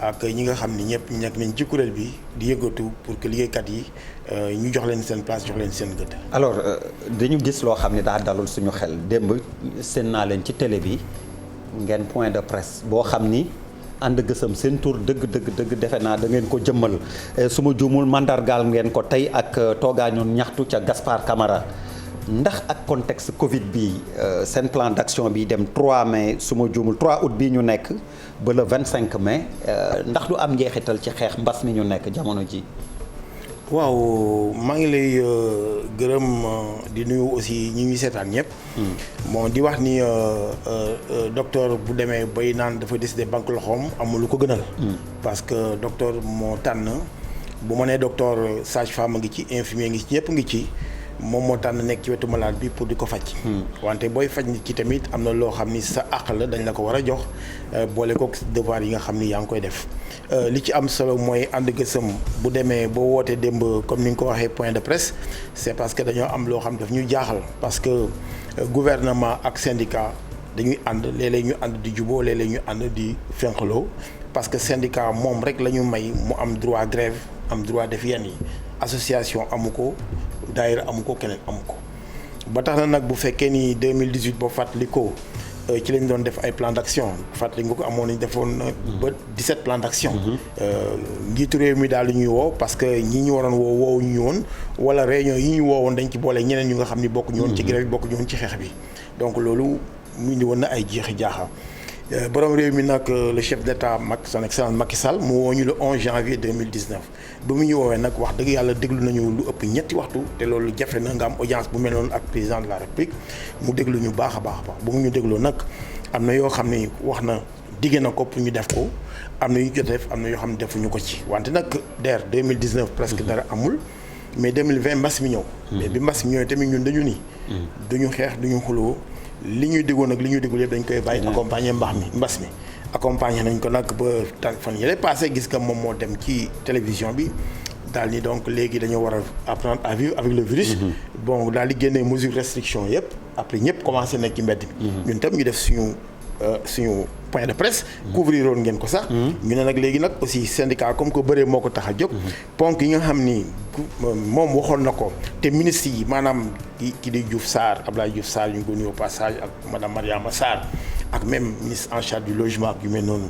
ak ñi nga xam ni ñëpp nekk nañ ci kuréel bi di yëngatu pour que liggéeykat yi ñu jox leen seen place jox leen seen gëdd. alors dañu gis loo xam ne daa dalul suñu xel démb seen naa leen ci télé bi ngeen point de presse boo xam ni ànd gësam seen tur dëgg defe naa da ngeen ko jëmmal su ma juumul mandargaal ngeen ko tey ak toogaañu ñaxtu ca Gaspard Camara. ndax ak contexte Covid bi seen plan d'action bi dem 3 mai su ma juumul 3 août bii ñu nekk ba le 25 mai ndax du am njeexital ci xeex mbas mi ñu nekk jamono ji. waaw maa ngi lay gërëm di nuyu aussi ñi ñuy seetaan ñëpp. bon di wax ni docteur bu demee bay naan dafa décider banque loxoom amul lu ko gënal. parce que docteur moo tànn bu ma nee docteur sage-femme a ngi ci infirmier ngi ci ñëpp ngi ci. moom moo tànn nekk ci wetu malade bi pour di ko faj. wante booy faj nit ki tamit am na loo xam ni sa àq la dañ la ko war a jox boole ko devoir yi nga xam ni yaa ngi koy def. li ci am solo mooy ànd gësëm bu demee boo wootee démb comme ni nga ko waxee point de presse c'est parce que dañoo am loo xam daf ñu jaaxal parce que gouvernement ak syndicat dañuy ànd léeg-léeg ñu ànd di juboo léeg-léeg ñu ànd di fenqaloo parce que syndicat moom rek la ñu may mu am droit grève am droit def yenn yi association amu ko. daayira amu ko keneen amu ko ba tax na nag bu fekkee ni 2018 boo fàttali ko ci lañ doon def ay plan d'action fàttali nga ko amoon nañ defoon ba 17 plan d'action njiitu réew mi daal di ñuy woo parce que ñi ñu waroon woowu ñu woon wala réunion yi ñu woowoon dañ ci boole ñeneen ñu nga xam ni bokk ñu woon ci grève bi bokk ñu woon ci xeex bi donc loolu mu indi woon na ay jeexi jaaxa borom réew mi nag le chef d'État son excellence Macky Sall mu woo ñu le 11 janvier 2019 ba mu ñu woowee nag wax dëgg yàlla déglu nañu lu ëpp ñetti waxtu te loolu jafe na nga am audience bu mel noonu ak président de la République mu déglu ñu baax a baax bu mu ñu dégloo nag am na yoo xam ne wax na digge na ko pour ñu def ko am na yu jot def am na yoo xam ne defuñu ko ci wante nag DER 2019 presque dara amul mais 2020 mbas mi ñëw. mais bi mbas mi ñëwee tamit ñun dañu ni. duñu xeex duñu xuloo li ñuy déggoon ak li ñuy déggul yëpp dañ koy bàyyi accompagner mbas mi accompagner nañ ko nag ba fan yële passé gis nga moom moo dem ci télévision bi daal ni donc léegi dañoo war a apprendre à vivre avec le virus. bon daal di génnee mesure restriction yëpp après ñëpp commencé nekk ci mbedd mi. ñun tam ñu def suñu point de presse. couvrir woon ngeen ko sax. ñu ne nag léegi nag aussi syndicat comme que bëree moo ko tax a jóg. ponk yi nga xam ni moom waxoon na ko te ministre yi maanaam ki di Diouf Sarr Abdoulaye Diouf Sarr ñu ngi ko nuyu au passage ak madame Mariama Sarr ak même ministre en charge du logement ak yu mel noonu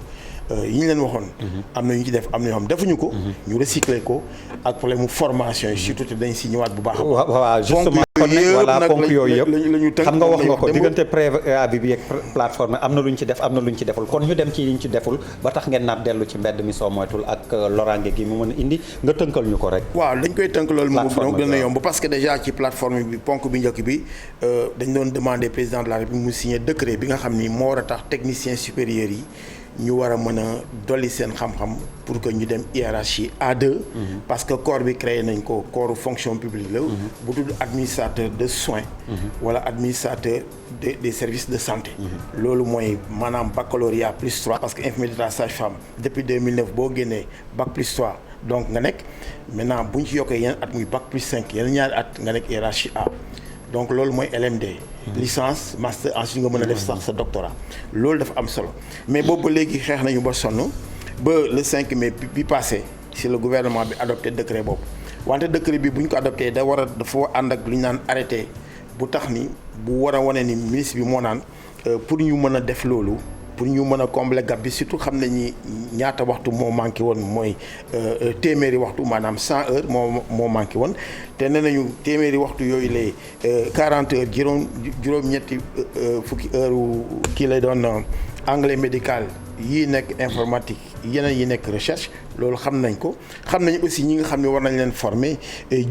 yi ñu leen waxoon. am na ñu ci def am na yoo xam defuñu ko. ñu recycler ko ak problème mu formation yi surtout te dañ si ñëwaat bu baax a baax. waaw justement kon voilà ponk yooyu yëpp xam nga wax nga ko diggante préavis bi ak plateforme am na lu ñu ci def am na lu ñu ci deful kon ñu dem ci li ñu ci deful ba tax ngeen naat dellu ci mbedd mi soo moytul ak loraange gi mu mën a indi nga tënkal ñu ko rek. waaw dañ koy tënk loolu mu gën a yomb parce que déjà ci plateforme bi ponk bi njëkk bi dañ doon demander président de la République mu signer décret bi nga xam ni moo war a tax techniciens supérieurs yi ñu war a mën a dolli seen xam-xam pour que ñu dem hiérarchie A2. parce que corps bi créé nañ ko corps fonction publique la. bu tudd administrateur de soins. wala administrateur des services de santé. loolu mooy maanaam baccalauréat plus 3 parce que infirmier d'état sage-femme depuis 2009 boo génnee bac plus 3 donc nga nekk maintenant bu ñu ci yokkee yeneen at muy bac plus 5 yeneen ñaari at nga nekk hiérarchie A. donc loolu mooy LMD. licence master ensuite nga mën a def sax sa doctorat loolu dafa am solo mais boobu ba léegi xeex nañu ba sonn ba le 5 mai bi passé si le gouvernement bi adopté décret boobu wante décret bi bu ñu ko adopté dafa ànd ak lu ñu naan arrêté bu tax ni bu war a wane ni ministre bi moo naan pour ñu mën a def loolu pour ñu mën a combler gap bi surtout xam nañu ñaata waxtu moo manqué woon mooy téeméeri waxtu maanaam 100 heures moo manqué woon te nee nañu téeméeri waxtu yooyu lay 40 heures juróom-ñetti fukki heure kii lay doon anglais médical yii nekk informatique yeneen yi nekk recherche loolu xam nañ ko xam nañ aussi ñi nga xam ne war nañ leen former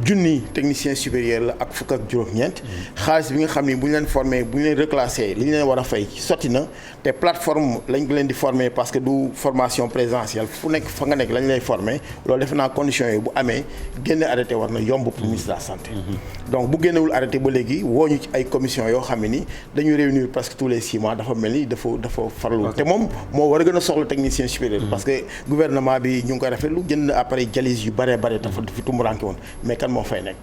junni technicien supérieur la ak fukk ak juróom-ñeent xaalis bi nga xam ne bu ñu leen former bu ñu leen reclassé li ñu leen war a fay sotti na te plateforme lañ ko leen di former parce que du formation présentielle fu nekk fa nga nekk lañ lay former loolu defe naa conditions yi bu amee génne arrêté war na yomb pour ministre de la santé. donc bu génnewul arrêté ba léegi woo ñu ci ay commission yoo xam ne ni dañuy réunir presque tous les 6 mois dafa mel ni dafa farlu te moom moo war a gën a soxla technicien supérieur parce que gouvernement bi ñu ngi koy rafetlu jënd na appareil dialyse yu bare dafa fi tumburanke woon mais kan moo fay nekk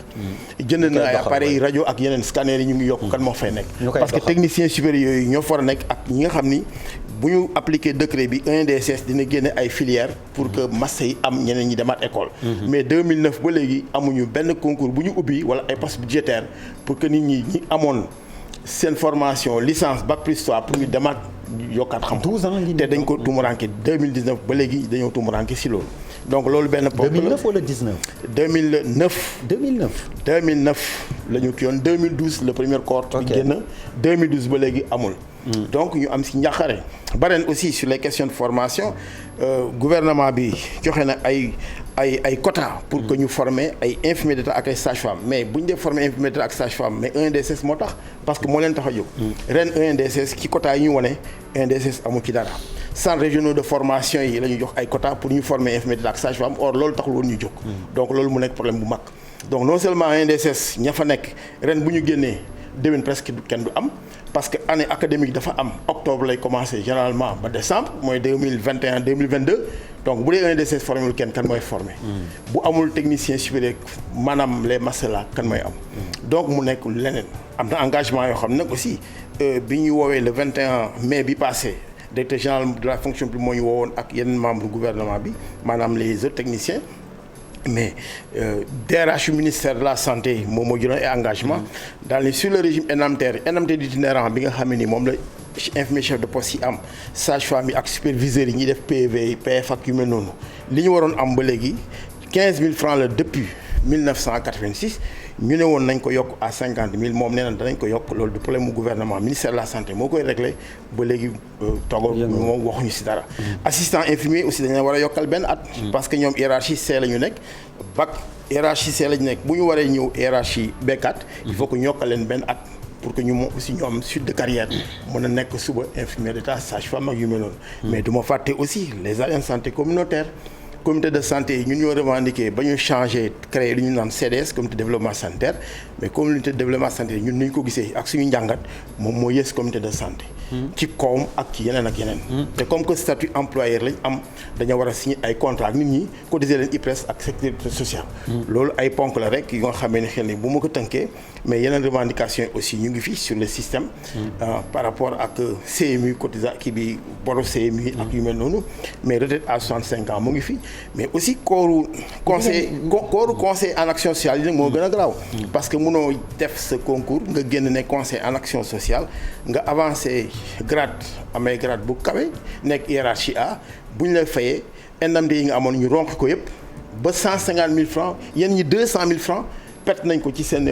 jënd na ay appareil rajo ak yeneen scanner yi ñu ngi yokk kan moo fay nekk parce que technicien supérieur yooyu ñoo fa war a nekk ak ñi nga xam ni bu ñu appliquer décret bi ENDSS dina génne ay filières pour que master yi am ñeneen ñi demaat école. mais 2009 ba léegi amuñu benn concours bu ñu ubbi wala ay postes budgétaires pour que nit ñi amoon seen formation licence bac plus 3 pour ñu demaat yokkaat xam. 12 ans te dañ ko tumuranke 2019 ba léegi dañoo tumuranke si loolu. donc loolu benn ponk la 2009 wala 19. 2009. 2009. 2009 la ñu kii yoon 2012 le premier cohorte bi génn 2012 ba léegi amul. donc ñu am si njàqare. bareen aussi sur les questions de formation gouvernement bi joxe na ay quotas pour que ñu former ay infirmiers d'état ak ay sages-femmes mais bu ñu dee former infirmiers d'état ak sages-femmes mais ENDSS moo tax parce que moo leen tax a jóg. ren ENDSS ci quotas yi ñu wane ENDSS amul ci dara. centres régionaux de formation yi la ñu jox ay quotas pour ñu former infirmiers d'état ak sages-femmes or loolu taxul woon ñu jóg. donc loolu mu nekk problème bu mag. donc non seulement ENDSS ña fa nekk ren bu ñu génnee déwén presque kenn du am. parce que année académique dafa am octobre lay commencer généralement ba décembre mooy 2021 2022 donc bu dee ENDSS formé wul kenn kan mooy formé. bu amul technicien supérieur maanaam les masters là kan mooy am. donc mu nekk leneen am na engagement yoo xam ne nag aussi bi ñu woowee le 21 mai bi passé directeur général de la fonction publique moo ñu woowoon ak yeneen membre gouvernement bi maanaam les autres techniciens. mais DRH ministère de la santé moom moo jëloon ay engagement dans le sur le régime indemnitaire d'itinérant bi nga xam ne ni moom la infirmier chef de poste yi am sage-femme yi ak superviseurs yi ñuy def PV PF ak yu mel noonu li ñu waroon am ba léegi 15 000 francs la depuis 1986 ñu ne woon nañ ko yokk à 50 000 moom nee na danañ ko yokk loolu du problème mu gouvernement ministère de la santé moo koy réglé ba léegi toogal moom waxuñu si dara. assistant infirmier aussi dañu war a yokkal benn at. parce que ñoom hiérarchie C la ñu nekk bac hiérarchie C la ñu nekk bu ñu waree ñëw hiérarchie B4 il faut que ñu yokkal leen benn at. pour que ñu moom aussi ñu am suite de carrière mën a nekk suba infirmier d'état sage-femme ak yu mel noonu. mais du ma fàtte aussi les agents de santé communautaires. comité de santé yi ñun ñoo revendiqué ba ñu changé créé lu ñu naan CDS comité de développement sanitaire mais comité de développement sanitaire ñun ni ñu ko gisee ak suñu njàngat moom moo yées comité de santé. ci kawam ak ci yeneen ak yeneen. te comme que statut employeur lañ am dañoo war a signer ay contrat ak nit ñi cotiser leen IPRES ak sécurité sociale. loolu ay ponk la rek yi nga xamee ne xel ni bu ma ko tënkee mais yeneen revendication aussi ñu ngi fi sur le système. par rapport ak CMU cotisation kii bi boru CMU ak yu mel noonu mais retraite à 65 ans mu ngi fi. mais aussi kooru conseil en action sociale yi nag moo gën a garaaw parce que mënoo def sa concours nga génn ne conseil en action sociale nga avancé grade amee grade bu kawe nekk hiérarchie A bu ñu lay fayee indemnité yi nga amoon ñu ronk ko yëpp ba 150 000 francs yéen ñi 200 000 francs perte nañ ko ci seen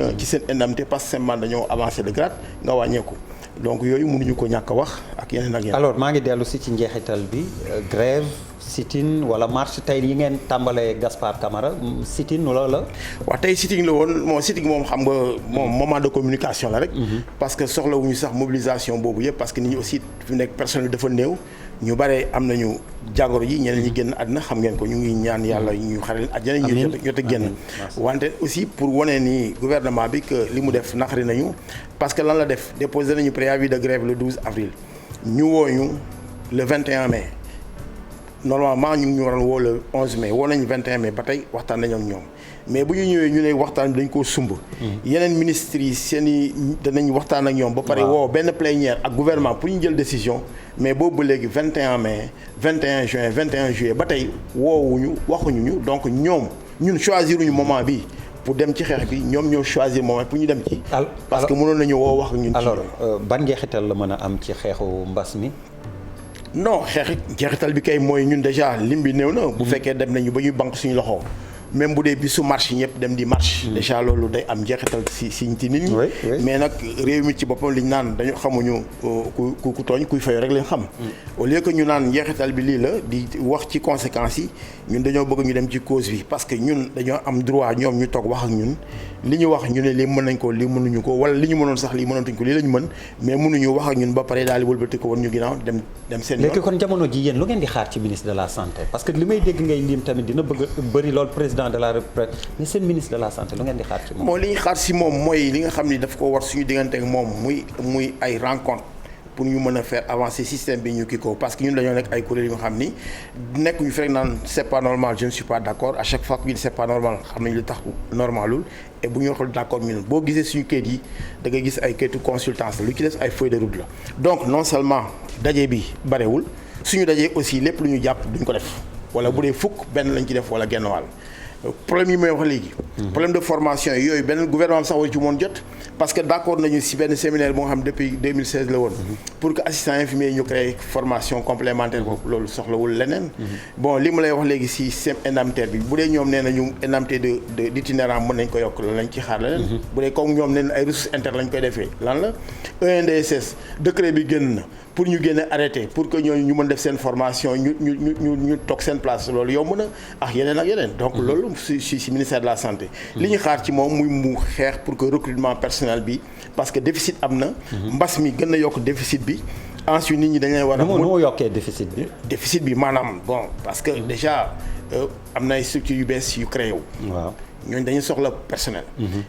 indemnité parce que seen man dañoo avancé de grade nga wàññeeku donc yooyu mënuñu ko ñàkk a wax ak yeneen ak yeneen. alors maa ngi dellu si ci njeexital bi grève sit-in wala marche tey yi ngeen tàmbalee Gaspard Camara sit-in wala la. waaw tey sitting la woon moo sitting moom xam nga moom moment de communication la rek. parce que soxlawuñu sax mobilisation boobu yëpp parce que nit ñi aussi fi nekk personnel dafa néew. ñu bare am nañu jàngoro ji ñeneen ñi génn àddina xam ngeen ko ñu ngi ñaan yàlla ñu xaral àjjana ñu jot a génn wante aussi pour wane ni gouvernement bi que li mu def naqari nañu parce que lan la def déposé nañu préavis de grève le 12 avril ñu woo ñu le 21 mai normalement ñu ngi ñu waroon woo le 11 mai woo nañu 21 mai ba tey waxtaan nañu ak ñoom mais bu ñu ñëwee ñu ne waxtaan bi dañ koo sumb yeneen ministres yi seen i danañ waxtaan ak ñoom ba pare woo benn plénière ak gouvernement pour ñu jël décision mais boobu ba léegi 21 mai 21 juin 21 juillet ba tey woowuñu waxuñu ñu donc ñun choisiruñu moment bi pour dem ci xeex bi ñoom ñoo choisir moment pour ñu dem ci parce que mënoon nañu woo wax ak ñun alors ban njeexital la mën a am ci xeexu mbas mi non jeexital bi kay mooy ñun déjà lim bi néew na bu fekkee dem nañu ba ñuy banque suñu loxo même bu dee bi su marche ñëpp dem di marche déjà loolu day am jeexital si nit ñi mais nag réew mi ci boppam liñ naan dañu xamuñu ku tooñ kuy fay rek lañ xam au lieu que ñu naan jeexital bi lii la di wax ci conséquences yi ñun dañoo bëgg ñu dem ci cause bi parce que ñun dañoo am droit ñoom ñu toog wax ak ñun li ñu wax ñu ne lii mën nañ ko lii mënuñu ko wala li ñu mënoon sax lii mënatuñ ko lii lañu mën mais mënuñu wax ak ñun ba pare daal di wëlbati ko woon ñu ginnaaw dem seen yoon. léegi kon jamono ji yéen lu ngeen di xaar ci ministre de la santé parce que li may dégg ngay lim tamit dina bëgg bëri loolu président de la République mais seen ministre de la santé lu ngeen di xaar ci moom. li ñu xaar si moom mooy li nga xam ni daf ko war suñu diggante ak moom muy ay rencontre pour ñu mën a faire avancer système bi ñu kii ko parce que ñun dañoo nekk ay kuréel yu nga xam ni nekkuñu fi rek naan c'est pas normal je ne suis pas d'accord à chaque fois que ñu c'est pas normal xam nañ lu tax normalul et bu ñu waxul d'accord ñun boo gisee suñu kayit yi da ngay gis ay kayitu consultance lu ci des ay feuille de route la donc non seulement daje bi barewul suñu dajee aussi lépp lu ñu jàpp duñ ko def wala bu dee fukk benn lañ ci def wala genn wàll problème yi may wax léegi. problème de formation yooyu benn gouvernement sax war ci moon jot parce que d'accord nañu ci benn séminaire bu nga xam depuis 2016 la woon. pour que assistant infirmier yi ñu créé formation complémentaire boobu loolu soxlawul leneen. bon li ma lay wax léegi ci système indemnitaire bi bu dee ñoom nee nañu indemnité d'itinérant mën nañ ko yokk loolu lañ ci xaar leneen. bu dee comme ñoom nee na ay ressources internes lañ koy defee lan la ENDSS décret bi génn na. pour ñu génne arrêté pour que ñooñu ñu mën def seen formation ñu toog seen place loolu yomb na ak yeneen donc loolu si ministère de la santé li ñu xaar ci moom muy mu xeex pour que recrutement personnel bi parce que déficit am na mbas mi gën a yokk déficit bi ensuite nit ñi dañ leen war a moo yokkee déficit bi maanaam bon parce que déjà am na ay structures yu bees yu créé wu waaw ñooñu dañuy soxla personnel.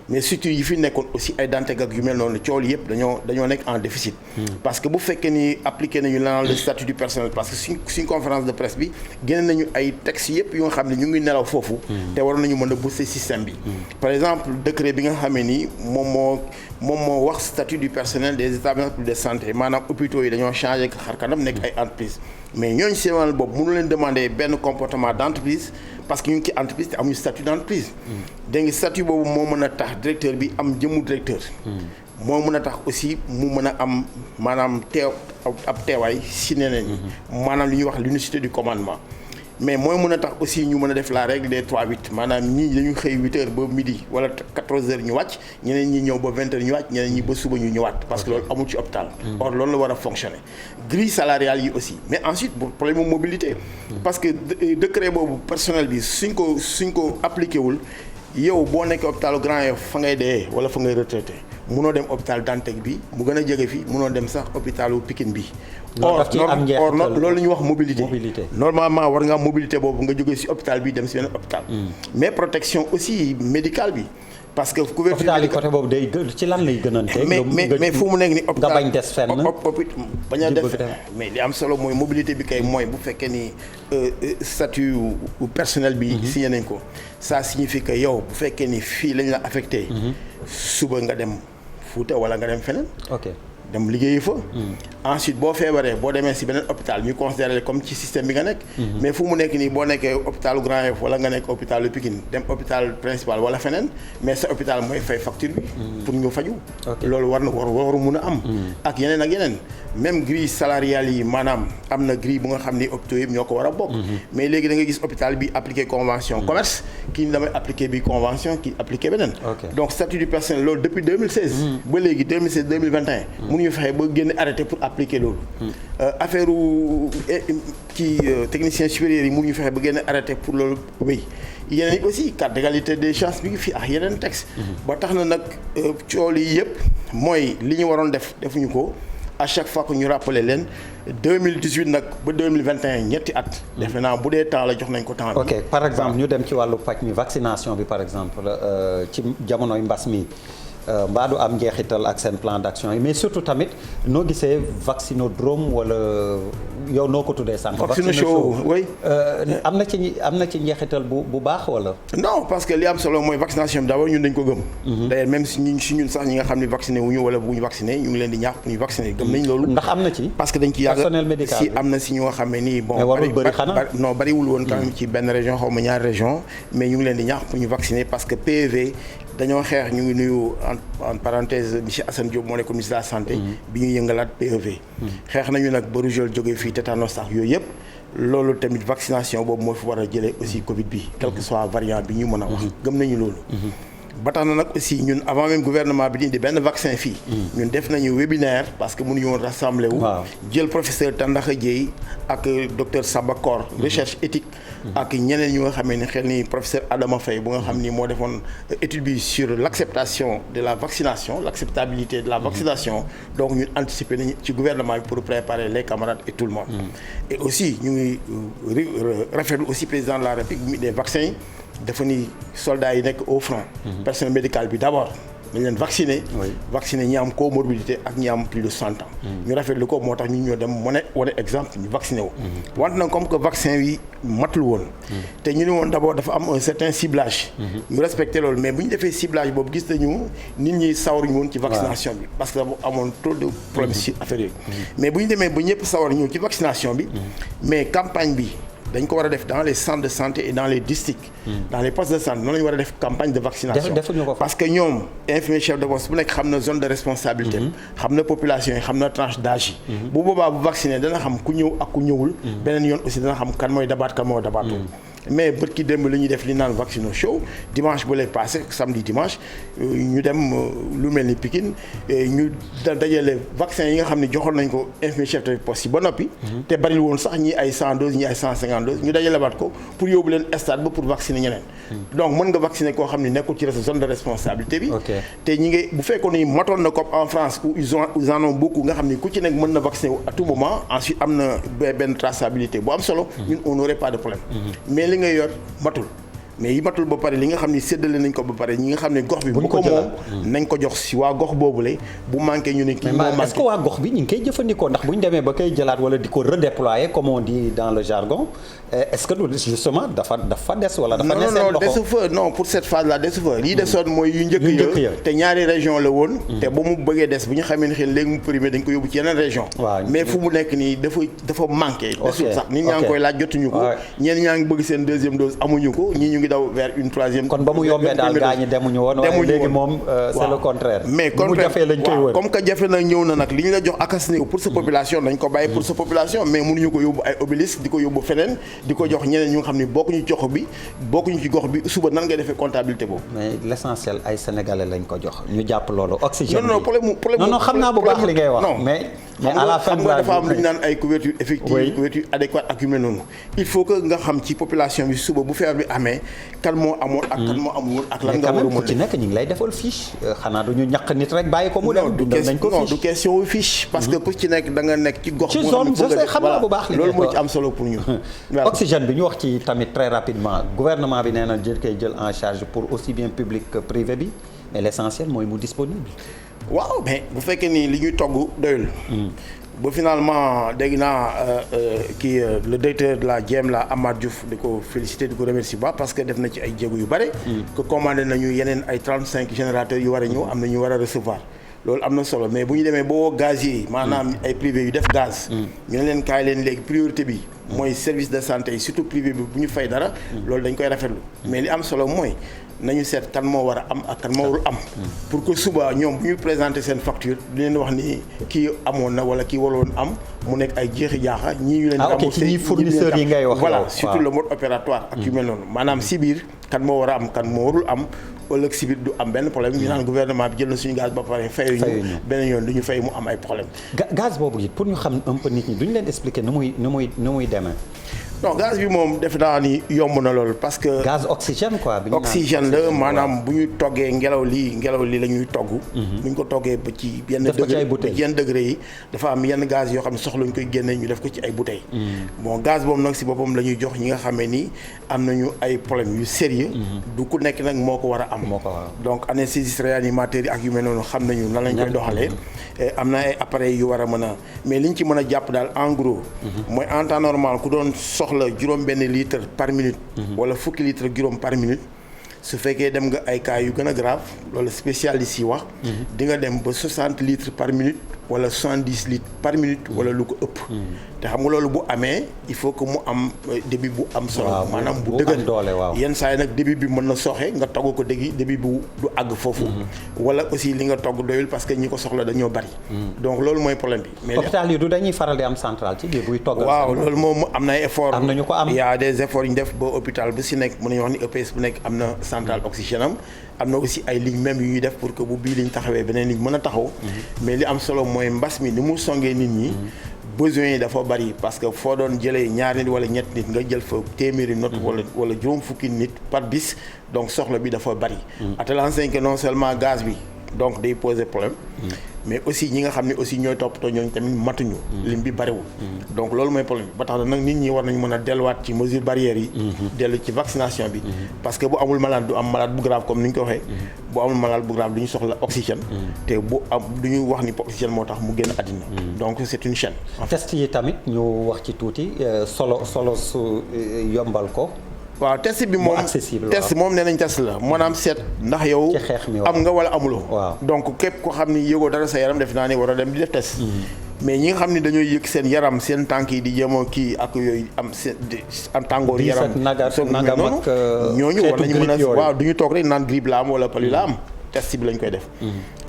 mais surtout yi fi nekkoon aussi ay Dantec ak yu mel noonu coow li yëpp dañoo nekk en déficit. parce que bu fekkee ni appliqué nañu le statut du personnel parce que suñ conférence de presse bi génne nañu ay textes yëpp yu nga xam ne ñu ngi nelaw foofu. te waroon nañu mën a booster système bi. par exemple décret bi nga xamee ni moom moo wax statut du personnel des établissements de santé maanaam hôpitaux yi dañoo changé xar kanam nekk ay entreprises. mais ñooñu seen wàll boobu mënu leen demander benn comportement d'entreprise parce que ñu ngi ci entreprise te amuñu statut d'entreprise. dégg nga statut boobu moo mën a tax directeur bi am jëmmu directeur. moo mën a tax aussi mu mën a am maanaam ab teewaay si neneen ñi. maanaam li ñuy wax l'unicité du commandement. mais mooy mën a tax aussi ñu mën a def la règle des 3-8 maanaam ñii dañu xëy 8h ba midi wala 14h ñu wàcc ñeneen ñi ñëw ba 20h ñu wàcc ñeneen ñi ba suba ñu ñëwaat parce que loolu amul ci hôpital. or loolu la war a fonctionner grille salariale yi aussi mais ensuite problème mu mobilité. parce que décret boobu personnel bi suñ ko appliqué wul yow boo nekkee hôpital Grand Yoff fa ngay dee wala fa ngay retraité munoo dem hôpital Dantec bi mu gën a jege fi munoo dem sax hôpitalu Pikine bi. or loolu la ñuy wax mobilité. normalement war nga am mobilité boobu nga jógee ci hôpital bi dem ci beneen hôpital. mais protection aussi médicale bi. parce que couverture hôpital yi côté boobu day ci lan lay gënante. mais fu mu nekk ni hôpital nga bañ des fenn. bañ a def mais li am solo mooy mobilité bi kay mooy bu fekkee ni statut personnel bi. signé nañ ko ça signifie que yow bu fekkee ni fii lañ la affecté. suba nga dem Fuuta wala nga dem feneen. ok dem liggéeyi fa. ensuite boo feebaree boo demee ci beneen hôpital ñu considéré comme ci système bi nga nekk. mais fu mu nekk nii boo nekkee hôpitalu Grand Yoff wala nga nekk hôpitalu Pikine dem hôpital principal wala feneen mais sa hôpital mooy fay facture bi. pour ñu faju loolu waru mun a am. ak yeneen même grille salariale yi maanaam am na grille bu nga xam ni hôpitaux yëpp ñoo ko war a bokk. mais léegi da nga gis hôpital bi appliqué convention commerce kii damay appliqué bi convention kii appliqué beneen. donc statut du personnel loolu depuis 2016. ba léegi 2016 2021. mënuñu fexe ba génn arrêté pour appliquer loolu. affaire technicien supérieur yi mënuñu fexe ba génn arrêté pour loolu wéy. yeneen yi aussi carte d'égalité des chances bi ngi fi ak yeneen texte. ba tax na nag cool yi yëpp mooy li ñu waroon defuñu ko. à chaque fois que ñu rappelé leen 2018 nag ba 2021 ñetti at. defe naa bu dee temps la jox nañ ko temps bi. ok par exemple ñu dem ci wàllu paj mi vaccination bi par exemple ci jamonoy mbas mi mbaa du am njeexital ak seen plan d'action yi mais surtout tamit noo gisee vaccinodrome wala yow noo ko tuddee sànq. vaccination oui. am na ci njeexital bu baax wala. non parce que li am solo mooy vaccination bi d'abord ñun dañ ko gëm. d'ailleurs même si ñun sax ñi nga xam ne vacciné wuñu wala bu ñu vacciné ñu ngi leen di ñaax pour ñu vacciner gëm nañ loolu. ndax am na ci. parce que dañ ci yàgg personnel médical si am na si ñoo xam ne nii bon. mais warul bëri xanaa non bariwul woon quand même ci benn région xaw ma ñaari région mais ñu ngi leen di ñaax pour ñu vacciner parce que PEV dañoo xeex ñu ngi nuyu en parenthèse monsieur Assane Diop moo nekkoon ministre de la santé. bi ñu yëngalaat PEV. xeex nañu nag ba rougeole jógee fii tétanos sax yooyu yëpp loolu tamit vaccination boobu moo fi war a jëlee aussi Covid bi. quel que soit variant bi ñu mën a wax. gëm nañu loolu. ba tax na nag aussi ñun avant même gouvernement bi di indi benn vaccin fii. ñun def nañu webinaire parce que mënuñu woon rassembler wu. jël professeur Tandakha Dieye ak docteur Samba Kor. recherche éthique. ak ñeneen ñu nga xamee ni xel ni professeur Adama Faye bu nga xam ni moo defoon étude bi sur l'acceptation de la vaccination l'acceptabilité de la vaccination. donc ñun anticiper nañu ci gouvernement bi pour préparer les camarades et tout le monde. et aussi ñu ngi rafetlu aussi président de la République des vaccins yi. dafa ni soldats yi nekk au front. personnel médical bi d'abord nañ leen vacciner ñi am comorbidité ak ñi am plus de 100 ans. ñu rafetlu ko moo tax ñu ñoo dem wane exemple ñu vacciné wu. wante nag comme que vaccin yi matul woon. te ñu ne woon d'abord dafa am un certain ciblage. ñu respecté loolu mais bu ñu defee ciblage boobu gis nañu nit ñi sawaruñu woon ci vaccination bi parce que dafa amoon trop de problèmes ci affaire yooyu. mais bu ñu demee ba ñëpp sawar ñëw ci vaccination bi. mais campagne bi. dañ ko war a def dans les centres de santé et dans les districts. dans les postes de santé noonu la ñu war a def campagne de vaccination. parce que ñoom infirmier chef de poste bu nekk xam na zone de responsabilité. xam na population yi xam na tranche d'âge yi. bu boobaa bu vacciné dana xam ku ñëw ak ku ñëwul. beneen yoon aussi dana xam kan mooy dabaat kan moo dabaatu. mais bët ki démb li ñuy def li naan vaccino show dimanche bu lay passé samedi dimanche ñu dem lu mel ni Pikine ñu dajale vaccin yi nga xam ne joxoon nañ ko infirmier chef de poste yi ba noppi. te bari woon sax ñi ay 100 doses ñi ay 150 doses ñu dajale baat ko pour yóbbu leen stade ba pour vacciner ñeneen. donc mën nga vacciner koo xam ne nekkul ci zone de responsabilité bi. te ñi ngi bu fekkoon ni matoon na comme en France où ils en ont beaucoup nga xam ne ku ci nekk mën na vacciner wu à tout moment ensuite am na benn traçabilité bu am solo. ñun on n'aurait pas de problème. mais li nga yor matul mais yi matul ba pare li nga xam ne séddale nañ ko ba pare ñi nga xam ne gox bi bu ko moom nañ ko jox si waa gox boobule bu manqué ñu ne kii moo manqué. est-ce que waa gox bi ñu ngi koy jëfandikoo ndax bu ñu demee ba koy jëlaat wala di ko redéployer comme on dit dans le jargon est-ce que justement dafa des wala dafa des seen loxo desu fa non pour cette phase là desu fa lii desoon mooy yu njëkk ya te ñaari région la woon te ba mu bëggee des bu ñu xamee ne xëy léegi mu primé dañ ko yóbbu ci yeneen région mais fu mu nekk nii dafa manqué desul sax nit ñaa ngi koy laaj jotuñu ko ñenn ñaa ngi bëgg seen deuxième dose amuñu ko ñii ñu ngi daw vers une troisième. kon ba mu yombee daal gaa ñi demuñu woon waaye léegi moom c'est le contraire. mais mu jafee lañ koy wër comme que jafe na ñëw na nag li ñu la jox akas néew pour sa population dañ ko bàyyi pour sa population mais mënuñu ko yóbbu ay obélisque di ko yóbbu feneen di ko jox ñeneen ñu nga xam ne bokkuñu ci gox bi bokkuñu ci gox bi suba nan ngay defee comptabilité boobu. mais l'essentiel ay sénégalais lañ ko jox ñu jàpp loolu oxygène. non problème non xam naa bu baax li ngay wax mais à la fin xam nga dafa am lu ñu naan ay couverture effective couverture adéquate ak yu mel noonu il faut que nga xam ci population bi suba bu feebar bi amee kan moo amoon ak kan moo amul ak lan nga war a mën ku ci nekk ñu ngi lay defal fiche xanaa du ñu ñàkk nit rek bàyyi ko mu dem dundal nañ ko fiche non du question wu fiche parce que ku ci nekk da nga nekk ci gox ci zone xam naa bu baax li loolu moo ci am solo pour ñu oxygène bi ñu wax ci tamit très rapidement gouvernement bi nee na jël koy jël en charge pour aussi bien public que privé bi mais l'essentiel mooy mu disponible waaw mais bu fekkee ni li ñuy togg doyul ba finalement dégg naa le directeur de la JEM la Amath Diouf di ko féliciter di ko remercier ba parce que def na ci ay jéego yu bare que commandé nañu yeneen ay 35 générateurs yu war a ñëw am na ñu war a recevoir loolu am na solo mais bu ñu demee boo gazier yi maanaam ay privé yu def gaz ñu ne leen kaay leen léegi priorité bi mooy service de santé yi surtout privé bi bu ñu fay dara loolu dañ koy rafetlu mais li am solo mooy nañu seet kan moo war a am ak kan moo warul am pour que suba ñoom bu ñu présenter seen facture di leen wax ni kii amoon na wala kii waroon am mu nekk ay jeexi jaaxa ñii ñu leen remboursé ñi fournisseurs yi ngay wax voilà surtout le mode opératoire ak yu mel noonu maanaam si biir kan moo war a am kan moo warul am ëllëg si biir du am benn problème ñu naan gouvernement bi jël na suñu gaz ba pare fayuñu beneen yoon du ñu fay mu am ay problème gaz boobu it pour ñu xam un peu nit ñi duñu leen expliquer nu muy demee non gaz bi moom def naa ni yomb na lool parce que. gaz oxygène quoi. oxygène la maanaam bu ñu toggee ngelaw li la ñuy togg. bu ñu ko toggee ba ci yenn degré yi dafa am yenn gaz yoo xam ne soxla ñu koy génne ñu def ko ci ay bouteilles. bon gaz boobu nag si boppam la ñuy jox ñi nga xamee ni am nañu ay problèmes yu sérieux du ku nekk nag moo ko war a am. donc anesthésistes réanimateurs yi ak yu mel noonu xam nañu nan lañ koy doxalee. am na ay appareils yu war a mën a mais liñ ci mën a jàpp daal en gros. mooy en temps normal ku doon soxla juróom benn litre par minute wala fukki litre juróom par minute su fekkee dem nga ay cas yu gën a grave loolu spécialiste yi wax di nga dem ba 60 litres par minute wala 70 litres par minute wala lu ko ëpp te xam nga loolu bu amee il faut que mu am débit bu am solo maanaam bu dëgër yenn saa yi nag débit bi mën na sooxe nga togg ko débit bu du àgg foofu wala aussi li nga togg doyul parce que ñi ko soxla dañoo bari donc loolu mooy problème bi mais hôpital yi du dañuy faral di am centrale ci biir buy toggal waaw loolu moom am na ay effort am nañu ko am il y a des efforts yu ñu def ba hôpital bu si nekk mën nañu wax ni EPS bu nekk am na centrale oxygène am na aussi ay lignes même yu ñuy def pour que bu bii liñ taxawee beneen ligne mën a taxaw mais li am solo mooy mbas mi ni mu songee nit ñi besoins yi dafa bari parce que foo doon jëlee ñaari nit wala ñett nit nga jël fa téeméeri note wala juróom fukki nit par bis donc soxla bi dafa bari à tel enseigne que non seulement gaz bi donc day poser problème mais aussi ñi nga xam ne aussi ñooy toppatoo ñooñu tamit matuñu. lim bi bariwul. donc loolu mooy problème ba tax na nag nit ñi war nañu mën a delluwaat ci mesures barrières yi. dellu ci vaccination bi. parce que bu amul malade du am malade bu grave comme ni ñu ko waxee. bu amul malade bu grave du ñu soxla oxygène. te bu am du ñu wax ni oxygène moo tax mu génn àddina. donc c'est une chaîne. test yi tamit ñu wax ci tuuti solo su yombal ko. waaw test bi moom test moom nee nañ test la maanaam seet ndax yow am nga wala amuloo. donc képp ko xam ni yëgoo dara sa yaram def naa ne war a dem di def test. mais ñi nga xam ne dañooy yëg seen yaram seen tànk yi di jéemoo kii ak yooyu am tàngoor yaram noonu ñooñu war nañu mën a waaw du ñu toog rek naan grippe la am wala palu la am test bi lañ koy def.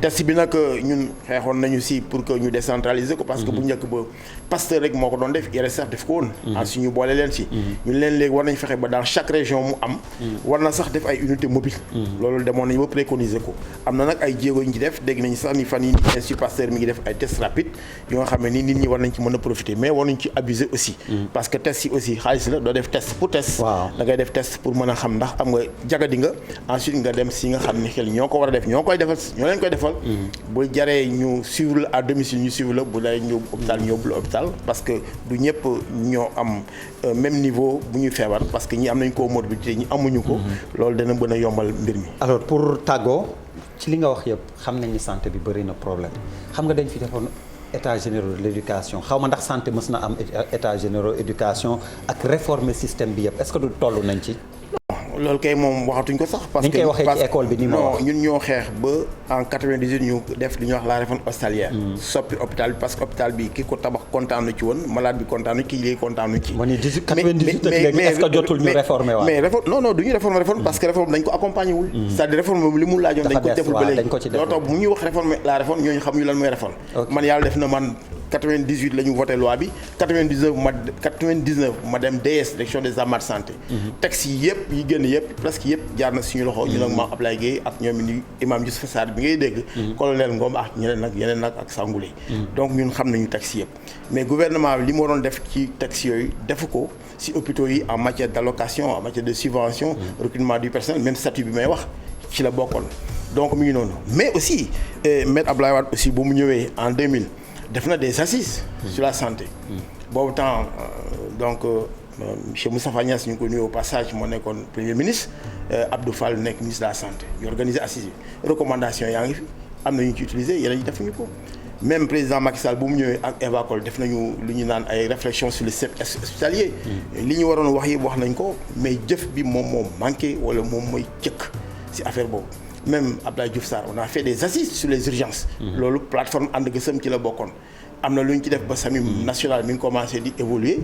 test bi nag ñun xeexoon nañu si pour que ñu décentraliser ko parce que bu njëkk ba Pasteur rek moo ko doon def IRSF def ko woon. ensuite ñu boole leen si. ñun leen léegi war nañ fexe ba dans chaque région mu am. war na sax def ay unité mobile. loolu demoon nañu ba préconiser ko am na nag ay jéego yu ñu ci def dégg nañu sax ni fan yi Institut Pasteur mi ngi def ay tests rapides yoo nga xam ne ni nit ñi war nañ ci mën a profiter mais war nañ ci abuser aussi. parce que test yi aussi xaalis la doo def test pour test. da ngay def test pour mën a xam ndax am nga jagadi nga ensuite nga dem si nga xam ne xel ñoo ko war a def ñoo koy defal ñoo leen koy defal. bu jaree ñu suivre la à domicile ñu suivre la bu lay ñëw hôpital ñu yóbbu la hôpital parce que du ñëpp ñoo am même niveau bu ñuy feebar parce que ñi am nañ comorbidité ñi amuñu ko. loolu dana mën a yombal mbir mi. alors pour tàggoo ci li nga wax yëpp xam nañ ni santé bi bëri na problème xam nga dañ fi defoon état généraux de l'éducation xaw ma ndax santé mës na am état généraux éducation ak réformer système bi yëpp est-ce que du toll nañ ci. loolu kay moom waxatuñ ko sax. parce que ni ñu koy waxee ci école bi ni ma wax ñun ñoo xeex ba en 98 ñu def li ñuy wax la réforme hospitalière. soppi hôpital bi parce que hôpital bi ki ko tabax kontaanu ci woon malade bi kontaanu ci kii kontaanu ci. ma ni 98 ak léegi est-ce que jotul ñu réformer waat. mais réforme non du ñu réformer parce que réforme dañ ko accompagner wul. c'est-à-dire réforme li mu laajoon dañ ko deful ba léegi loolu tax bu ñuy wax réformer la réforme ñooñu xamuñu lan mooy réforme. man yàlla def na man 98 la ñu voté loi bi 99 ma dem DS direction des amas de santé. texte yi yëpp yi génn yëpp presque yëpp jaar na suñu loxo. ñu nag maam Ablaye Gueye ak ñoom ni imam Youssouf Sarr bi ngay dégg. colonel Ngom ak ñeneen nag yeneen nag ak Sangoulé. donc ñun xam nañu texte yëpp. mais gouvernement bi li mu waroon def ci texte yooyu defu ko si hôpitaux yi en matière d'allocation en matière de subvention. recrutement du personnel même statut bi may wax ci la bokkoon. donc mi ngi noonu mais aussi maître Abdoulaye Wade aussi bu mu ñëwee en 2000. def na des assises sur la santé boobu temps donc monsieur Moustapha Niasse ñu ngi ko nuyu au passage moo nekkoon premier ministre Abdou Fall nekk ministre de la santé ñu organiser assises yi recommandation yaa ngi fi am na ñu ci utiliser yeneen ñi defuñu ko même président Macky Sall bu mu ñëwee ak Eva Col def nañu lu ñu naan ay réflexions sur le système hospitalier li ñu waroon wax yëpp wax nañ ko mais jëf bi moom moo manqué wala moom mooy jëkk ci affaire boobu même Abdoulaye Diouf Sarr on a fait des assises sur les urgences. loolu plateforme ànd gësëm ci la bokkoon. am na lu ñu ci def ba SAMU national mi ngi commencé di évoluer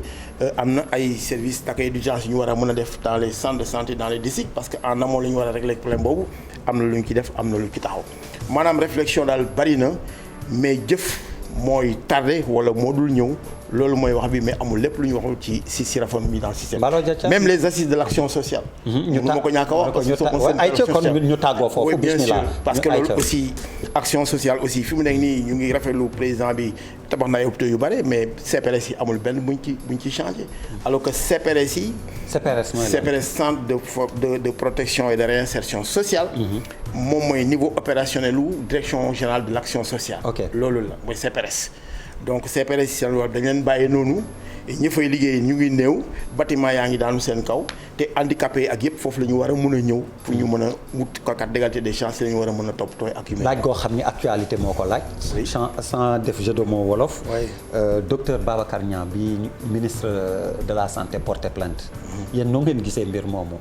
am na ay services d'accueil d'urgence yu ñu war a mën a def dans les centres de santé dans les districts parce que en amont la ñu war a régler problème boobu am na lu ñu ci def am na lu ci taxaw maanaam réflexion daal bari na mais jëf mooy tardé wala moo dul ñëw loolu mooy wax bi mais amul lépp lu ñu waxul ci réforme bi dans le système. même les assises de l'action sociale. ñu ma ko ñàkk a wax parce que kon ñu tàggoo foofu bismillah parce que loolu aussi action sociale aussi fi mu nekk nii ñu ngi rafetlu président bi tabax na ay hôpitaux yu bare mais CPRS yi amul benn buñ ci changé alors que CPRS yi. CPRS centre de protection et de réinsertion sociale. moom mooy niveau opérationnel u direction générale de l'action sociale. loolu la mooy CPRS. donc CPRS yi seen dañ leen bàyyee noonu ñi fay liggéey ñu ngi néew bâtiment yaa ngi daanu seen kaw te handicapé ak yëpp foofu la ñu war a mën a ñëw pour ñu mën a wut carte d'égalité des chances la ñu war a mën a toppatoo ak yu mel. laaj goo xam ni actualité moo ko laaj. sans def jeu de mots wolof. docteur Babacar Niang bi ministre de la santé porté plainte. yéen noo ngeen gisee mbir moomu.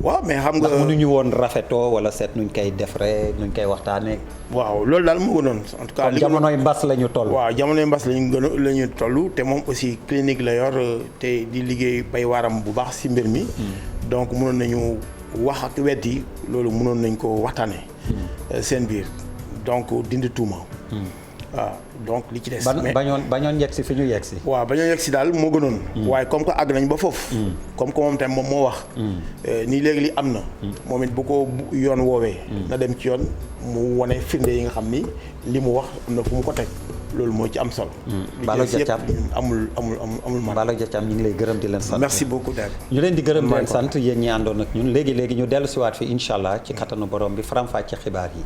waaw mais xam nga ndax mënuñu woon rafetoo wala seet nuñ koy defaree nuñ koy waxtaanee. waaw loolu daal moo gënoon. en tout cas li jamonoy mbas la ñu toll. waaw jamonoy mbas la ñu toll te moom aussi clinique la yor te di liggéey bay waaram bu baax ci mbir mi. donc mënoon nañu wax ak wet yi loolu mënoon nañ ko waxtaanee. seen biir donc dindi tuuma. waaw donc li ci des. mais bañoon yegg si fi ñu yegg si. waaw bañoon yegg si daal moo gënoon. waaye comme que àgg nañ ba foofu. comme que moom tamit moom moo wax. nii léegi li am na. moom it bu ko yoon woowee. na dem ci yoon mu wane firnde yi nga xam ni li mu wax am na fu mu ko teg loolu moo ci am solo. Mballo Dia Thiam amul. Mballo Dia Thiam ñu ngi lay gërëm di leen sant. merci beaucoup Deme. ñu leen di gërëm di leen sant yéen ñi àndoon ak ñun léegi ñu dellu si waat fi incha allah ci kattanu borom bi faram-fàcce xibaar yi.